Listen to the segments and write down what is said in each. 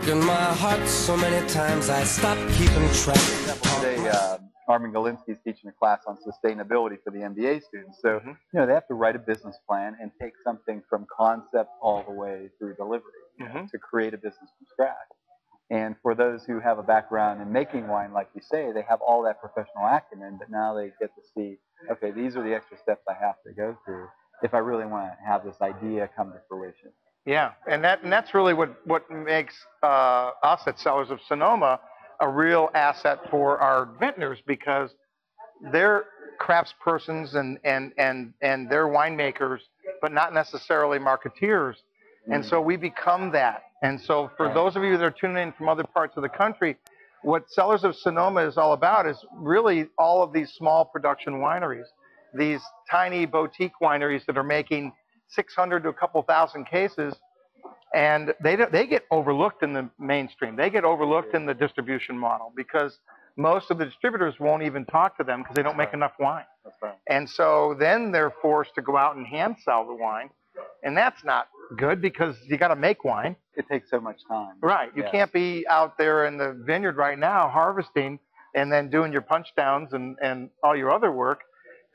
broken my heart so many times I stopped keeping track. Today, Armin Galinsky is teaching a class on sustainability for the MBA students. So, they have to write a business plan and take something from concept all the way through delivery to create a business from scratch. And for those who have a background in making wine, like you say, they have all that professional acumen, but now they get to see, okay, these are the extra steps I have to go through if I really want to have this idea come to fruition. Yeah, and that's really what makes us at Cellars of Sonoma a real asset for our vintners, because they're craftspersons and they're winemakers, but not necessarily marketeers. And so we become that. And so for those of you that are tuning in from other parts of the country, what Cellars of Sonoma is all about is really all of these small production wineries, these tiny boutique wineries that are making 600 to a couple thousand cases, and they get overlooked in the mainstream. They get overlooked in the distribution model because most of the distributors won't even talk to them because they don't make enough wine. That's right. And so then they're forced to go out and hand sell the wine, and that's not good because you got to make wine. It takes so much time. Right. You can't be out there in the vineyard right now harvesting and then doing your punch downs and all your other work,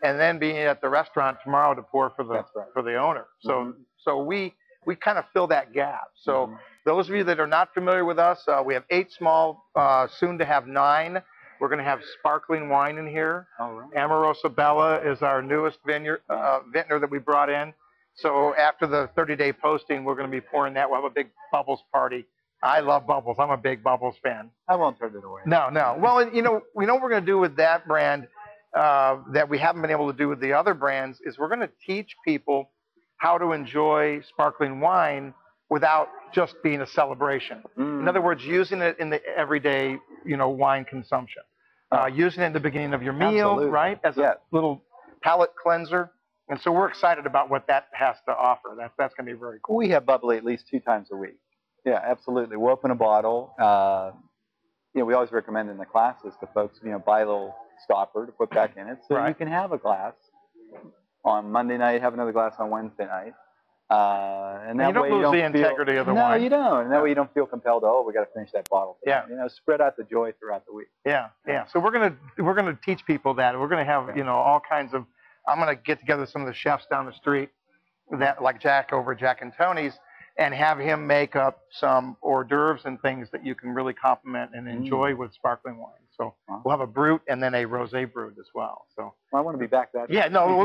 and then being at the restaurant tomorrow to pour for the owner. So we kind of fill that gap. So those of you that are not familiar with us, we have 8 small, soon to have 9. We're going to have sparkling wine in here. Amorosa Bella is our newest vintner that we brought in. So after the 30-day posting, we're going to be pouring that. We'll have a big bubbles party. I love bubbles. I'm a big bubbles fan. I won't turn it away. No. Well, we know what we're going to do with that brand that we haven't been able to do with the other brands is we're going to teach people how to enjoy sparkling wine without just being a celebration. In other words, using it in the everyday, wine consumption. Using it in the beginning of your meal, right? As a little palate cleanser. And so we're excited about what that has to offer. That's going to be very cool. We have bubbly at least 2 times a week. Yeah, absolutely. We'll open a bottle. We always recommend in the classes to folks, buy a little stopper to put back in it so you can have a glass on Monday night, have another glass on Wednesday night. And that you don't lose the integrity of the wine. No, you don't. And that way you don't feel compelled to, we got to finish that bottle. Spread out the joy throughout the week. Yeah. So we're gonna teach people that. We're gonna have all kinds of. I'm gonna get together some of the chefs down the street, like Jack over at Jack and Tony's, and have him make up some hors d'oeuvres and things that you can really compliment and enjoy with sparkling wine. So we'll have a brut and then a rosé brut as well. So I want to be back that day. Yeah, no,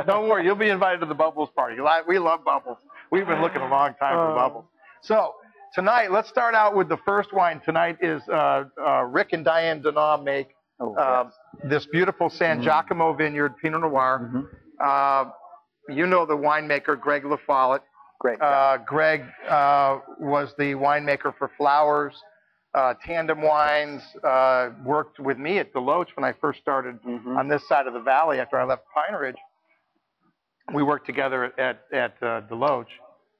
don't worry. You'll be invited to the bubbles party. We love bubbles. We've been looking a long time for bubbles. So tonight, let's start out with the first wine. Tonight is Rick and Diane Donat make this beautiful San Giacomo Vineyard Pinot Noir. You know the winemaker, Greg LaFollette. Great. Greg was the winemaker for Flowers, Tandem Wines, worked with me at Deloach when I first started on this side of the valley after I left Pine Ridge. We worked together at Deloach.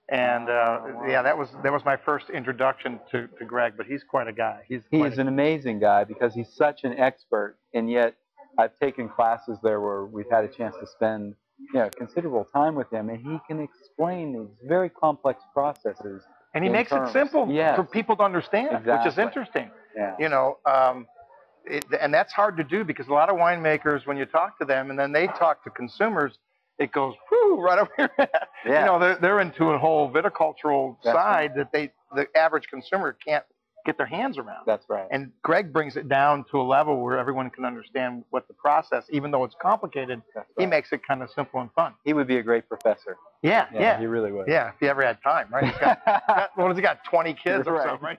And that was my first introduction to Greg, but he's quite a guy. He's an amazing guy because he's such an expert, and yet I've taken classes there where we've had a chance to spend considerable time with him, and he can explain these very complex processes. And he makes it simple for people to understand, which is interesting. And that's hard to do because a lot of winemakers, when you talk to them and then they talk to consumers, it goes whoo right over your head. They're into a whole viticultural side that the average consumer can't get their hands around. That's right. And Greg brings it down to a level where everyone can understand what the process, even though it's complicated, he makes it kind of simple and fun. He would be a great professor. Yeah. He really would. Yeah, if he ever had time, right? He's got what has he got, 20 kids or something, right?